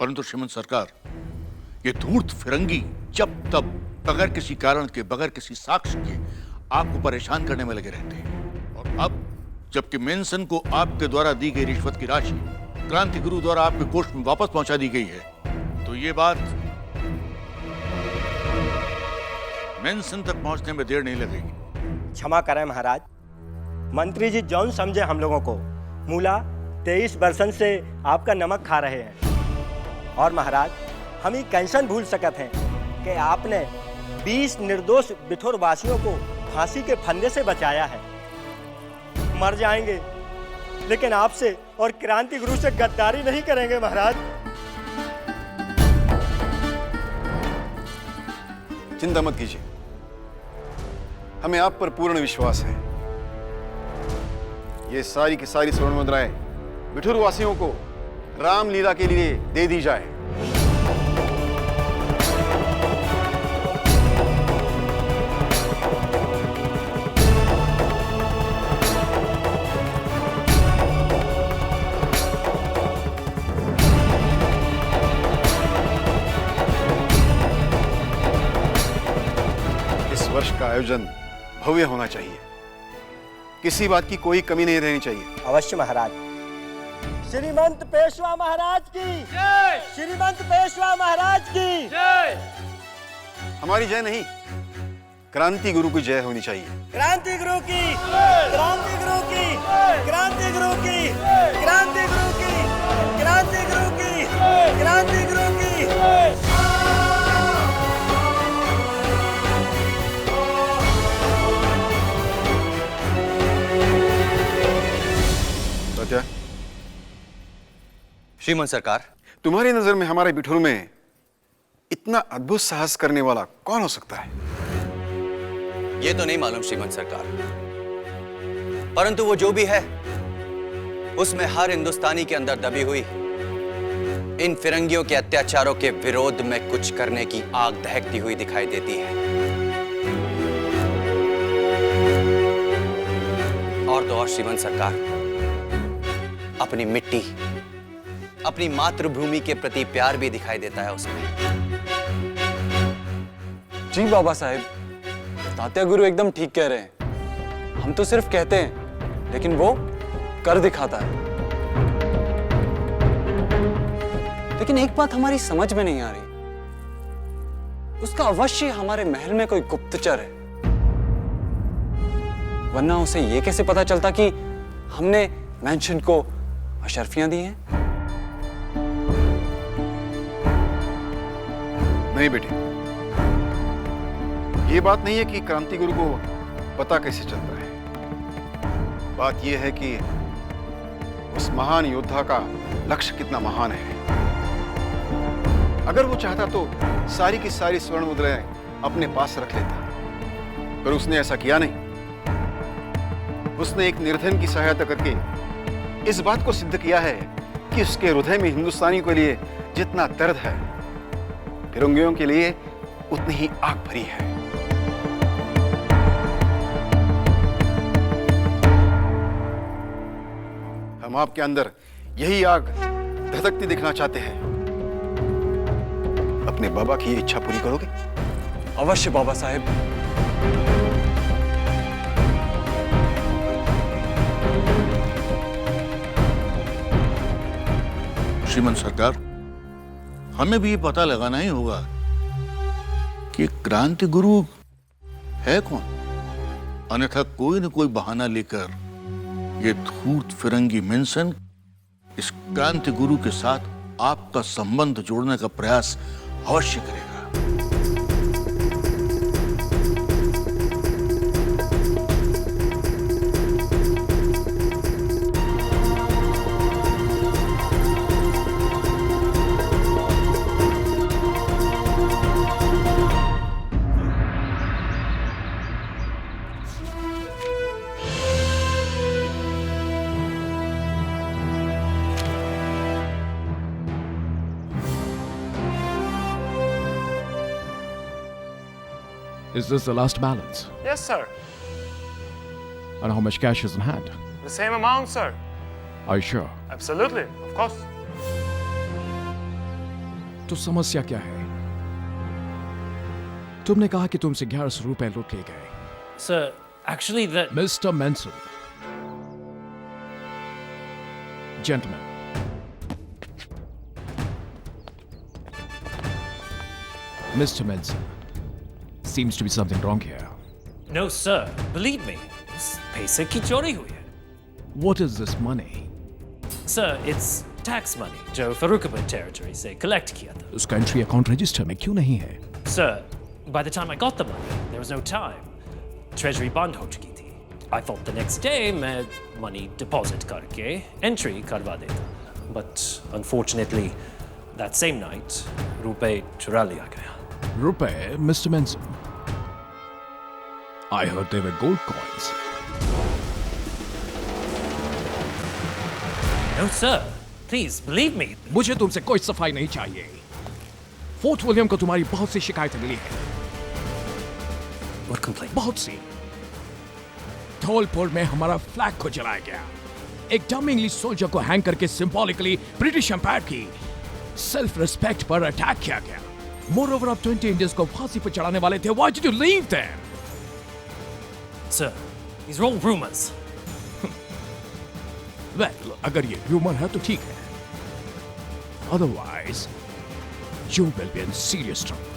परंतु श्रीमंत सरकार, ये धूर्त फिरंगी जब तब बगैर किसी कारण के, बगैर किसी साक्ष्य के आपको परेशान करने में लगे रहते हैं। और अब जबकि मेंसन को आपके द्वारा दी गई रिश्वत की राशि क्रांति गुरु द्वारा आपके कोष में वापस पहुंचा दी गई है, तो ये बात मेंसन तक पहुंचने में देर नहीं लगेगी। क्षमा करें महाराज, मंत्री जी जौन समझे हम लोगों को, मूला 23 बरसन से आपका नमक खा रहे हैं। और महाराज, हम ही कैंसन भूल सकते हैं कि आपने 20 निर्दोष बिठोर वासियों को फांसी के फंदे से बचाया है। मर जाएंगे लेकिन आपसे और क्रांति गुरु से गद्दारी नहीं करेंगे महाराज। चिंता मत कीजिए, हमें आप पर पूर्ण विश्वास है। ये सारी की सारी स्वर्ण मुद्राएं बिठूर वासियों को रामलीला के लिए दे दी जाए। इस वर्ष का आयोजन भव्य होना चाहिए, किसी बात की कोई कमी नहीं रहनी चाहिए। अवश्य महाराज। श्रीमंत पेशवा महाराज की जय। श्रीमंत पेशवा महाराज की जय। हमारी जय नहीं, क्रांति गुरु की जय होनी चाहिए। क्रांति गुरु की, क्रांति गुरु की, क्रांति गुरु की, क्रांति गुरु की, क्रांति गुरु की, क्रांति गुरु की। सत्या, श्रीमंत सरकार, तुम्हारी नजर में हमारे बिठूर में इतना अद्भुत साहस करने वाला कौन हो सकता है? ये तो नहीं मालूम श्रीमंत सरकार, परंतु वो जो भी है उसमें हर हिंदुस्तानी के अंदर दबी हुई इन फिरंगियों के अत्याचारों के विरोध में कुछ करने की आग दहकती हुई दिखाई देती है। और तो और श्रीमंत सरकार, अपनी मिट्टी, अपनी मातृभूमि के प्रति प्यार भी दिखाई देता है उसमें। जी बाबा साहेब, तात्या गुरु एकदम ठीक कह रहे हैं। हम तो सिर्फ कहते हैं, लेकिन वो कर दिखाता है। लेकिन एक बात हमारी समझ में नहीं आ रही, उसका अवश्य हमारे महल में कोई गुप्तचर है, वरना उसे यह कैसे पता चलता कि हमने मेंशन को अशर्फियां दी हैं? नहीं बेटी, ये बात नहीं है कि क्रांति गुरु को पता कैसे चलता है। बात यह है कि उस महान योद्धा का लक्ष्य कितना महान है। अगर वो चाहता तो सारी की सारी स्वर्ण मुद्राएं अपने पास रख लेता, पर उसने ऐसा किया नहीं। उसने एक निर्धन की सहायता करके इस बात को सिद्ध किया है कि उसके हृदय में हिंदुस्तानियों के लिए जितना दर्द है, फिरंगियों के लिए उतनी ही आग भरी है। हम आपके अंदर यही आग धधकती दिखना चाहते हैं। अपने बाबा की ये इच्छा पूरी करोगे? अवश्य बाबा साहेब। श्रीमंत सरकार, हमें भी ये पता लगाना ही होगा कि क्रांति गुरु है कौन, अन्यथा कोई न कोई बहाना लेकर ये धूर्त फिरंगी मेंसन इस क्रांति गुरु के साथ आपका संबंध जोड़ने का प्रयास अवश्य करेगा। Is this the last balance? Yes, sir. And how much cash is in hand? The same amount, sir. Are you sure? Absolutely, of course. तो समस्या क्या है? तुमने कहा कि तुमसे 1100 रुपए लूट लिए गए। Sir, actually that... mister mention, gentleman, Mr. Menson, seems to be something wrong here. No, sir. Believe me. इस पैसे की चोरी हुई है। What is this money? Sir, it's tax money जो फरूखाबाद territory से collect किया था। उसका एंट्री अकाउंट रजिस्टर में क्यों नहीं है? Sir, by the time I got the money, there was no time. Treasury बंद हो चुकी थी। I thought the next day मैं money deposit करके entry करवा देता। But unfortunately, that same night, रुपए चुरा लिया गया। रुपए, Mr. Menson. I heard they were gold coins. No, sir. Please believe me. मुझे तुमसे कोई सफाई नहीं चाहिए। फोर्ट विलियम को तुम्हारी बहुत सी शिकायतें मिली हैं। What complaint? बहुत सी। धौलपुर में हमारा फ्लैग को जलाया गया। एक डम इंग्लिश सोल्जर को हैंग करके सिंबॉलिकली ब्रिटिश एम्पायर की सेल्फ रिस्पेक्ट पर अटैक किया गया। मोरओवर आप 20 इंडियंस को फांसी पर चढ़ाने वाले थे। Why did you leave them? Sir, these are all rumors. Well, अगर ये ह्यूमर है तो ठीक है। Otherwise, you will be in serious trouble.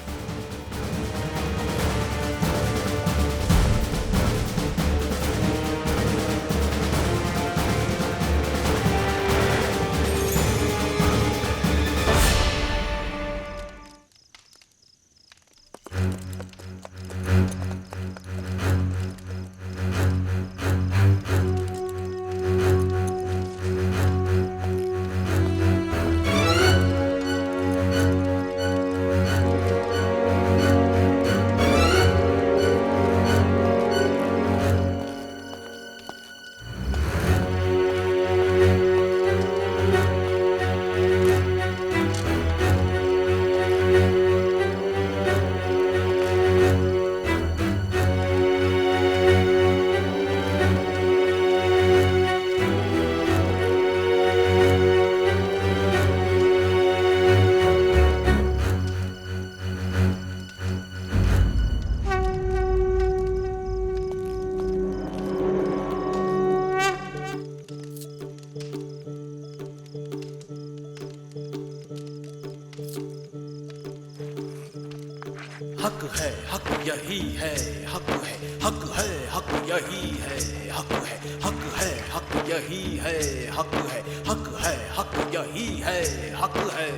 हक है, हक यही है, हक है, हक है, हक यही है, हक है, हक है, हक यही है, हक है, हक है, हक यही है, हक है।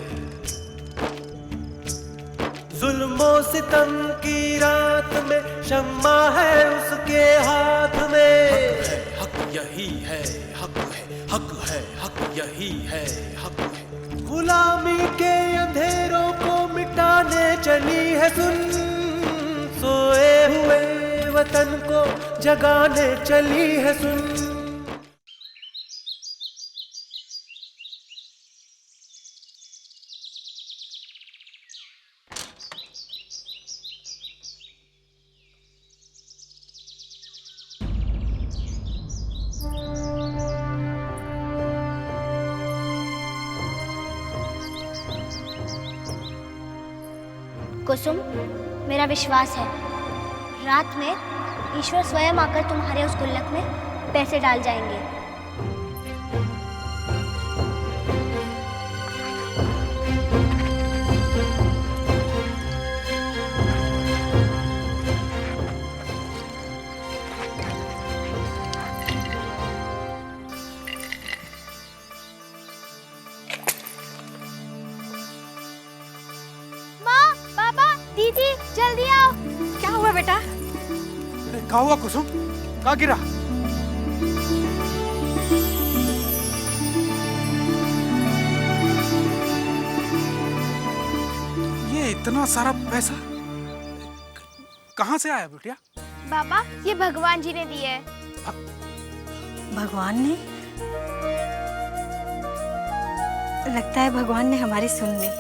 जुल्मों सितम की रात में शम्मा है उसके हाथ में। हक है, हक यही है, हक है, हक है, हक यही है, हक है। गुलामी के अंधेरों को मिटाने चली है सुन, सोए हुए वतन को जगाने चली है सुन। कुसुम, मेरा विश्वास है रात में ईश्वर स्वयं आकर तुम्हारे उस गुल्लक में पैसे डाल जाएंगे। दीदी जल्दी आओ। क्या हुआ बेटा? क्या हुआ कुसुम? कहाँ गिरा? ये इतना सारा पैसा कहाँ से आया बेटिया? बाबा, ये भगवान जी ने दिए है। भगवान ने? लगता है भगवान ने हमारी सुन ली।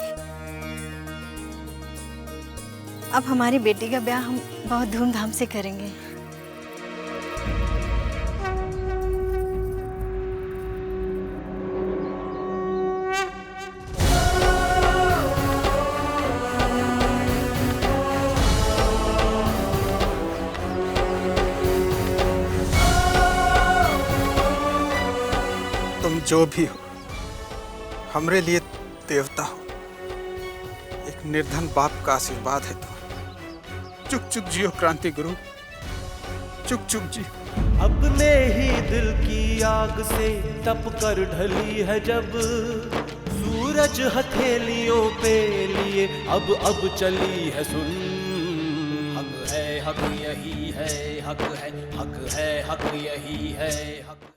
अब हमारी बेटी का ब्याह हम बहुत धूमधाम से करेंगे। जो भी हो, हमरे लिए देवता हो। एक निर्धन बाप का आशीर्वाद है तो। चुक चुक जियो क्रांति गुरु, चुक चुक जियो। अपने ही दिल की आग से तप कर ढली है जब सूरज हथेलियों पे लिए, अब चली है सुन। हक है हक यही है, हक है हक है हक यही है, हक